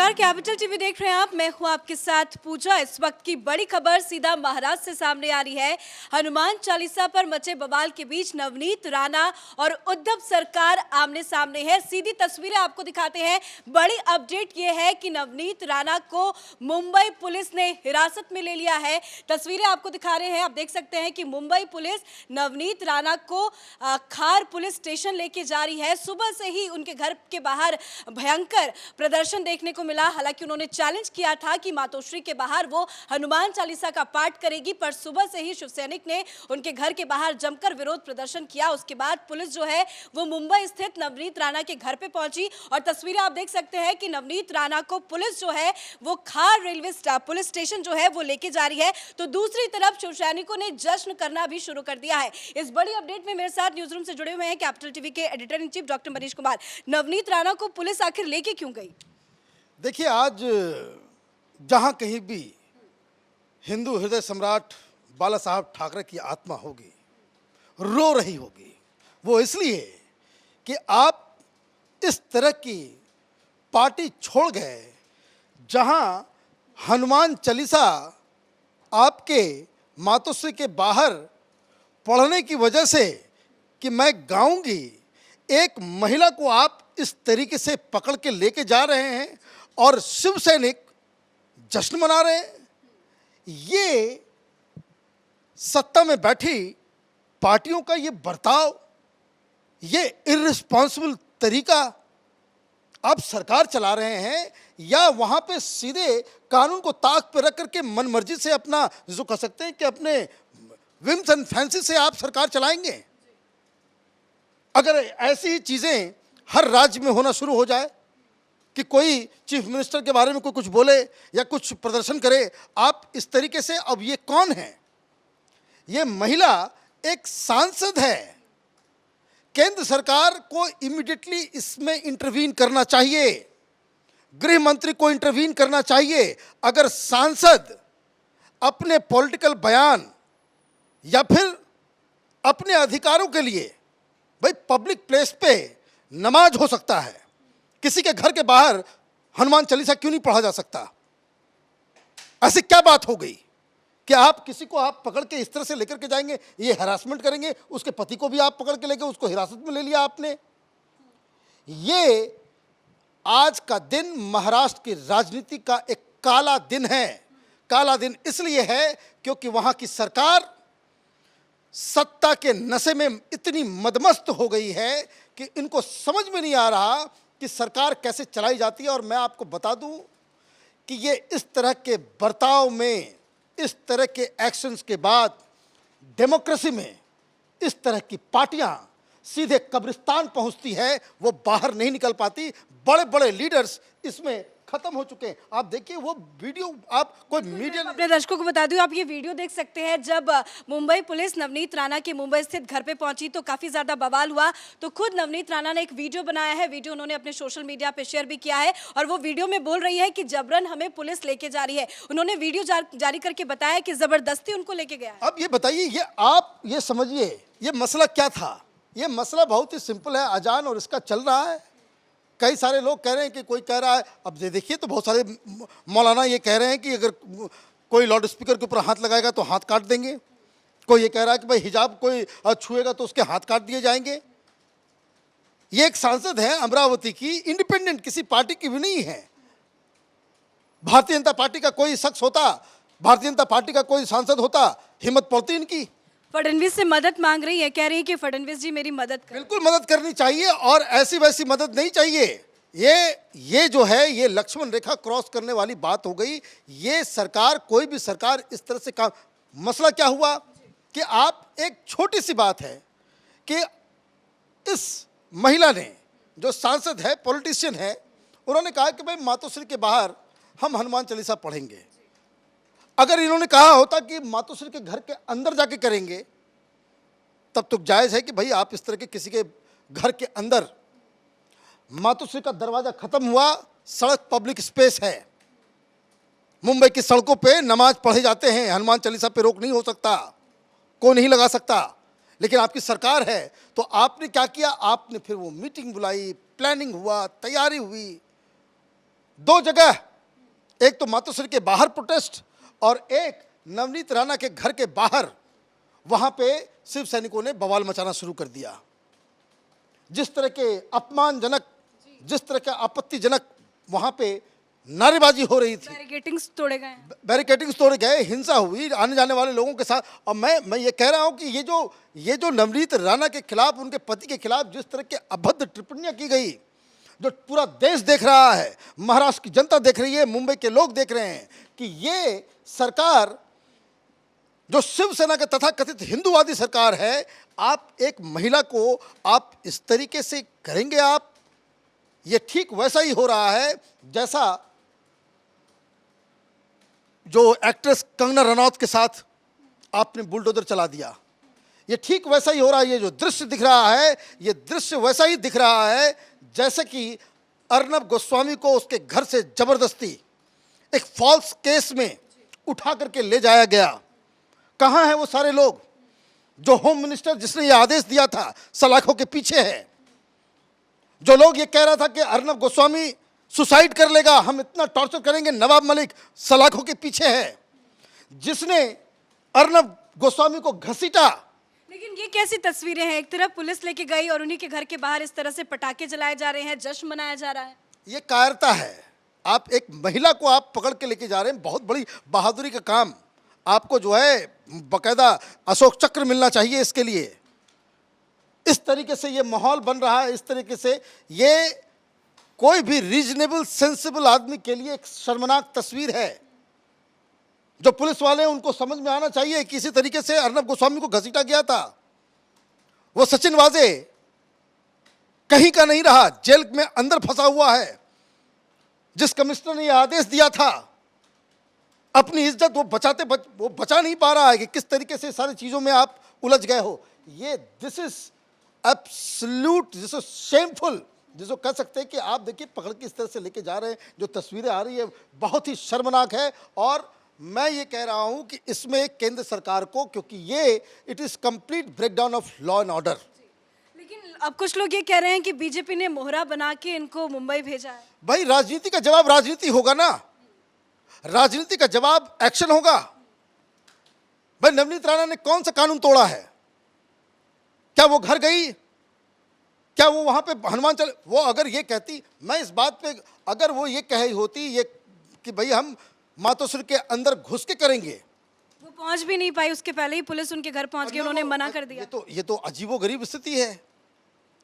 नमस्कार, capital TV देख रहे हैं आप। मैं हूं आपके साथ पूजा। इस वक्त की बड़ी खबर सीधा महाराष्ट्र से सामने आ रही है। हनुमान चालीसा पर मचे बवाल के बीच नवनीत राणा और उद्धव सरकार आमने सामने है। सीधी तस्वीरें आपको दिखाते हैं। बड़ी अपडेट यह है कि नवनीत राणा को मुंबई पुलिस ने हिरासत में ले लिया है। तस्वीरें आपको दिखा रहे हैं। आप देख सकते हैं कि मुंबई पुलिस नवनीत राणा को खार पुलिस स्टेशन लेके जा रही है। सुबह से ही उनके घर के बाहर भयंकर प्रदर्शन देखने को मिला। हालांकि उन्होंने चैलेंज किया था कि मातोश्री के बाहर वो हनुमान चालीसा का पाठ करेगी, पर सुबह से ही शिव सैनिक ने उनके घर के बाहर जमकर विरोध प्रदर्शन किया। उसके बाद पुलिस जो है वो मुंबई स्थित नवनीत राणा के घर पे पहुंची और तस्वीरें आप देख सकते हैं कि नवनीत राणा को पुलिस जो है वो खार रेलवे पुलिस स्टेशन जो है वो लेके जा रही है। तो दूसरी तरफ शिव सैनिकों ने जश्न करना भी शुरू कर दिया है। इस बड़ी अपडेट में मेरे साथ न्यूज रूम से जुड़े हुए हैं कैपिटल टीवी के editor in chief doctor Manish Kumar. Navneet Rana को पुलिस आखिर लेके क्यों गई? देखिए, आज जहाँ कहीं भी हिंदू हृदय सम्राट बाला साहब ठाकरे की आत्मा होगी, रो रही होगी, वो इसलिए कि आप इस तरह की पार्टी छोड़ गए जहाँ हनुमान चालीसा आपके मातोश्री के बाहर पढ़ने की वजह से कि मैं गाऊंगी, एक महिला को आप इस तरीके से पकड़ के लेके जा रहे हैं और शिव सैनिक जश्न मना रहे हैं। ये सत्ता में बैठी पार्टियों का ये बर्ताव, ये इर्रिस्पॉन्सिबल तरीका आप सरकार चला रहे हैं, या वहाँ पे सीधे कानून को ताक पे रख करके मनमर्जी से अपना जो कह सकते हैं कि अपने विम्स एंड फैंसी से आप सरकार चलाएंगे? अगर ऐसी ही चीज़ें हर राज्य में होना शुरू हो जाए कि कोई चीफ मिनिस्टर के बारे में कोई कुछ बोले या कुछ प्रदर्शन करे, आप इस तरीके से, अब ये कौन है? ये महिला एक सांसद है। केंद्र सरकार को इमीडिएटली इसमें इंटरवीन करना चाहिए, गृह मंत्री को इंटरवीन करना चाहिए। अगर सांसद अपने पॉलिटिकल बयान या फिर अपने अधिकारों के लिए, भाई पब्लिक प्लेस पे नमाज हो सकता है, किसी के घर के बाहर हनुमान चालीसा क्यों नहीं पढ़ा जा सकता? ऐसी क्या बात हो गई कि आप किसी को आप पकड़ के इस तरह से लेकर के जाएंगे, ये हरासमेंट करेंगे? उसके पति को भी आप पकड़ के लेके उसको हिरासत में ले लिया आपने। ये आज का दिन महाराष्ट्र की राजनीति का एक काला दिन है। काला दिन इसलिए है क्योंकि वहां की सरकार सत्ता के नशे में इतनी मदमस्त हो गई है कि इनको समझ में नहीं आ रहा कि सरकार कैसे चलाई जाती है। और मैं आपको बता दूं कि ये इस तरह के बर्ताव में, इस तरह के एक्शंस के बाद डेमोक्रेसी में इस तरह की पार्टियां सीधे कब्रिस्तान पहुंचती है, वो बाहर नहीं निकल पाती। बड़े बड़े लीडर्स इसमें खत्म हो चुके हैं। आप देखिए वो वीडियो, आप कोई मीडिया, अपने दर्शकों को बता दूं, आप ये वीडियो देख सकते हैं। जब मुंबई पुलिस नवनीत राणा के मुंबई स्थित घर पे पहुंची तो काफी ज्यादा बवाल हुआ। तो खुद नवनीत राणा ने एक वीडियो बनाया है। वीडियो उन्होंने अपने सोशल मीडिया पे शेयर भी किया है और वो वीडियो में बोल रही है कि जबरन हमें पुलिस लेके जा रही है। उन्होंने वीडियो जारी करके बताया कि जबरदस्ती उनको लेके गया है। अब ये बताइए, ये आप ये समझिए ये मसला क्या था? ये मसला बहुत ही सिंपल है। अजान और इसका चल रहा है। कई सारे लोग कह रहे हैं कि कोई कह रहा है, अब देखिए तो बहुत सारे मौलाना ये कह रहे हैं कि अगर कोई लाउड स्पीकर के ऊपर हाथ लगाएगा तो हाथ काट देंगे। कोई ये कह रहा है कि भाई हिजाब कोई छुएगा तो उसके हाथ काट दिए जाएंगे। ये एक सांसद है अमरावती की, इंडिपेंडेंट, किसी पार्टी की भी नहीं है। भारतीय जनता पार्टी का कोई शख्स होता, भारतीय जनता पार्टी का कोई सांसद होता, हिम्मत पड़ती इनकी। फडणवीस से मदद मांग रही है, कह रही है कि फडणवीस जी मेरी मदद करें। बिल्कुल मदद करनी चाहिए और ऐसी वैसी मदद नहीं चाहिए। ये जो है ये लक्ष्मण रेखा क्रॉस करने वाली बात हो गई। ये सरकार, कोई भी सरकार इस तरह से काम, मसला क्या हुआ कि आप, एक छोटी सी बात है कि इस महिला ने, जो सांसद है, पॉलिटिशियन है, उन्होंने कहा कि भाई मातोश्री के बाहर हम हनुमान चालीसा पढ़ेंगे। अगर इन्होंने कहा होता कि मातोश्री के घर के अंदर जाके करेंगे, तब तो जायज़ है कि भाई आप इस तरह के किसी के घर के अंदर, मातोश्री का दरवाज़ा ख़त्म हुआ, सड़क पब्लिक स्पेस है, मुंबई की सड़कों पे नमाज पढ़े जाते हैं, हनुमान चालीसा पे रोक नहीं हो सकता, कोई नहीं लगा सकता। लेकिन आपकी सरकार है तो आपने क्या किया? आपने फिर वो मीटिंग बुलाई, प्लानिंग हुआ, तैयारी हुई, दो जगह, एक तो मातोश्री के बाहर प्रोटेस्ट और एक नवनीत राणा के घर के बाहर, वहां पे शिव सैनिकों ने बवाल मचाना शुरू कर दिया। जिस तरह के अपमानजनक, जिस तरह के आपत्तिजनक वहां पे नारेबाजी हो रही थी, बैरिकेडिंग्स तोड़े गए हैं। बैरिकेडिंग्स तोड़े गए, हिंसा हुई आने जाने वाले लोगों के साथ। और मैं ये कह रहा हूं कि ये जो नवनीत राणा के खिलाफ, उनके पति के खिलाफ जिस तरह के अभद्र टिप्पणियां की गई, जो पूरा देश देख रहा है, महाराष्ट्र की जनता देख रही है, मुंबई के लोग देख रहे हैं कि ये सरकार जो शिवसेना का तथाकथित हिंदूवादी सरकार है, आप एक महिला को आप इस तरीके से करेंगे। आप ये ठीक वैसा ही हो रहा है जैसा जो एक्ट्रेस कंगना रनौत के साथ आपने बुलडोजर चला दिया। ये ठीक वैसा ही हो रहा है। ये जो दृश्य दिख रहा है, ये दृश्य वैसा ही दिख रहा है जैसे कि अर्नब गोस्वामी को उसके घर से जबरदस्ती एक फॉल्स केस में उठा करके ले जाया गया। कहाँ हैं वो सारे लोग? जो होम मिनिस्टर जिसने ये आदेश दिया था सलाखों के पीछे है। जो लोग ये कह रहा था कि अर्नब गोस्वामी सुसाइड कर लेगा, हम इतना टॉर्चर करेंगे, नवाब मलिक सलाखों के पीछे है। जिसने अर्नब गोस्वामी को घसीटा। लेकिन ये कैसी तस्वीरें हैं? एक तरफ पुलिस लेके गई और उन्हीं के घर के बाहर इस तरह से पटाखे जलाए जा रहे हैं, जश्न मनाया जा रहा है। ये कायरता है। आप एक महिला को आप पकड़ के लेके जा रहे हैं, बहुत बड़ी बहादुरी का काम। आपको जो है बकायदा अशोक चक्र मिलना चाहिए इसके लिए। इस तरीके से ये माहौल बन रहा है, इस तरीके से ये कोई भी रीजनेबल सेंसिबल आदमी के लिए एक शर्मनाक तस्वीर है। जो पुलिस वाले हैं उनको समझ में आना चाहिए कि किसी तरीके से अर्नब गोस्वामी को घसीटा गया था। वो सचिन वाजे कहीं का नहीं रहा, जेल में अंदर फंसा हुआ है। जिस कमिश्नर ने यह आदेश दिया था, अपनी इज्जत वो बचा नहीं पा रहा है कि किस तरीके से सारी चीजों में आप उलझ गए हो। ये this is absolute, this is shameful, जिसको कह सकते हैं कि आप देखिए पकड़ के इस तरह से लेके जा रहे हैं। जो तस्वीरें आ रही है बहुत ही शर्मनाक है। और मैं ये कह रहा हूं कि इसमें केंद्र सरकार को, क्योंकि ये it is complete breakdown of law and order. लेकिन अब कुछ लोग ये कह रहे हैं कि बीजेपी ने मोहरा बना के इनको मुंबई भेजा है। भाई राजनीति का जवाब राजनीति होगा ना, राजनीति का जवाब एक्शन होगा। भाई नवनीत राणा ने कौन सा कानून तोड़ा है? क्या वो घर गई? क्या वो वहां पे हनुमान चल, वो अगर ये कहती, मैं इस बात पे, अगर वो ये कही होती ये कि भाई हम मातोश्री के अंदर घुस के करेंगे, वो पहुंच भी नहीं पाई, उसके पहले ही पुलिस उनके घर पहुंच गई, उन्होंने मना कर दिया। ये तो अजीबोगरीब स्थिति है।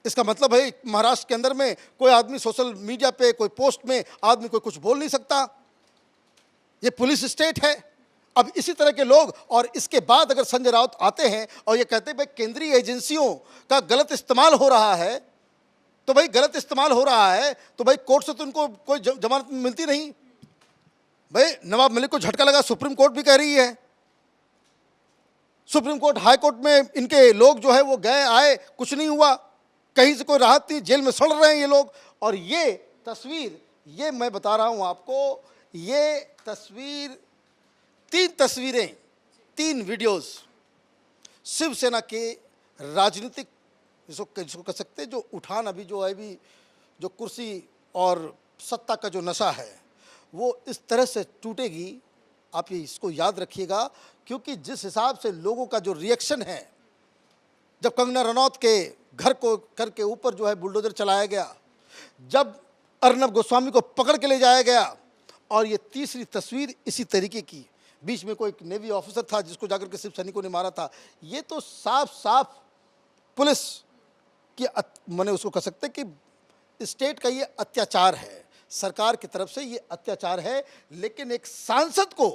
इसका मतलब है महाराष्ट्र के अंदर में कोई आदमी सोशल मीडिया पे कोई पोस्ट में आदमी कोई कुछ बोल नहीं सकता। ये पुलिस स्टेट है। अब इसी तरह के लोग, और इसके बाद अगर संजय राउत आते हैं और ये कहते हैं भाई केंद्रीय एजेंसियों का गलत इस्तेमाल हो रहा है, तो भाई गलत इस्तेमाल हो रहा है तो भाई कोर्ट से तो उनको कोई जमानत मिलती नहीं। भाई नवाब मलिक को झटका लगा, सुप्रीम कोर्ट भी कह रही है। सुप्रीम कोर्ट, हाई कोर्ट में इनके लोग जो है वो गए आए, कुछ नहीं हुआ, कहीं से कोई राहत नहीं, जेल में सड़ रहे हैं ये लोग। और ये तस्वीर, ये मैं बता रहा हूं आपको, ये तस्वीर, 3 तस्वीरें, 3 वीडियोस शिवसेना के राजनीतिक, जिसको कह सकते हैं जो उठान अभी जो है, अभी जो कुर्सी और सत्ता का जो नशा है वो इस तरह से टूटेगी। आप ये इसको याद रखिएगा, क्योंकि जिस हिसाब से लोगों का जो रिएक्शन है, जब कंगना रनौत के घर को करके ऊपर जो है बुलडोजर चलाया गया, जब अर्नब गोस्वामी को पकड़ के ले जाया गया, और ये तीसरी तस्वीर इसी तरीके की, बीच में कोई नेवी ऑफिसर था जिसको जाकर के शिव सैनिकों ने मारा था। ये तो साफ साफ पुलिस की, मैंने उसको कह सकते हैं कि स्टेट का ये अत्याचार है, सरकार की तरफ से ये अत्याचार है। लेकिन एक सांसद को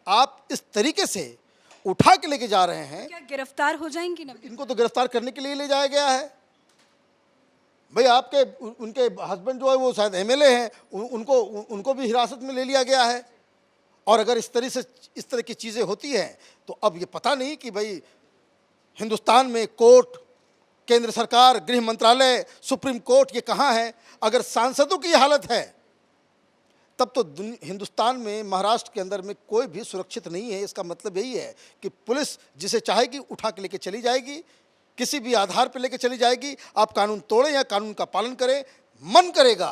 आप इस तरीके से उठा के लेके जा रहे हैं। क्या गिरफ्तार हो जाएंगी ना? इनको तो गिरफ्तार करने के लिए ले जाया गया है। भाई आपके उनके हस्बैंड जो है वो शायद एमएलए हैं, उनको भी हिरासत में ले लिया गया है। और अगर इस तरह की चीज़ें होती हैं तो अब ये पता नहीं कि भाई हिंदुस्तान में कोर्ट, केंद्र सरकार, गृह मंत्रालय, सुप्रीम कोर्ट, ये कहाँ है? अगर सांसदों की ये हालत है तब तो हिंदुस्तान में, महाराष्ट्र के अंदर में कोई भी सुरक्षित नहीं है। इसका मतलब यही है कि पुलिस जिसे चाहेगी उठा के लेके चली जाएगी, किसी भी आधार पर लेके चली जाएगी। आप कानून तोड़ें या कानून का पालन करें, मन करेगा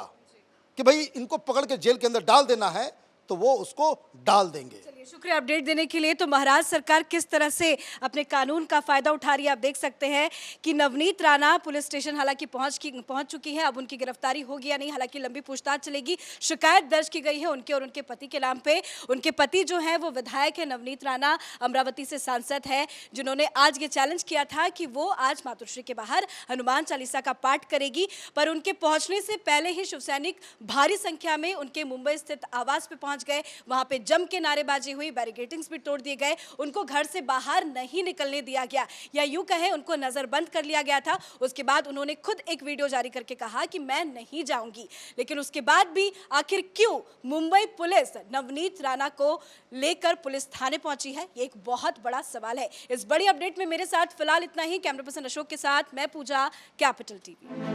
कि भाई इनको पकड़ के जेल के अंदर डाल देना है तो वो उसको डाल देंगे। चलिए, शुक्रिया अपडेट देने के लिए। तो महाराष्ट्र सरकार किस तरह से अपने कानून का फायदा उठा रही है, आप देख सकते हैं कि नवनीत राणा पुलिस स्टेशन हालांकि पहुंच चुकी है। अब उनकी गिरफ्तारी होगी या नहीं, हालांकि लंबी पूछताछ चलेगी। शिकायत दर्ज की गई है उनके और उनके पति के नाम पे। उनके पति जो है वो विधायक है नवनीत राणा, अमरावती से सांसद है, जिन्होंने आज ये चैलेंज किया था कि वो आज मातोश्री के बाहर हनुमान चालीसा का पाठ करेगी। पर उनके पहुंचने से पहले ही शिव सैनिक भारी संख्या में उनके मुंबई स्थित आवास पे पहुंच गए। वहां पे जम के नारेबाजी हुई, बैरिकेडिंग्स भी तोड़ दिए गए, उनको घर से बाहर नहीं निकलने दिया गया, या यूं कहें उनको नजरबंद कर लिया गया था। उसके बाद उन्होंने खुद एक वीडियो जारी करके कहा कि मैं नहीं जाऊंगी। लेकिन उसके बाद भी आखिर क्यों मुंबई पुलिस नवनीत राणा को लेकर पुलिस थाने पहुंची है, ये एक बहुत बड़ा सवाल है। इस बड़ी अपडेट में मेरे साथ फिलहाल इतना ही। कैमरा पर्सन अशोक के साथ मैं पूजा, कैपिटल टीवी।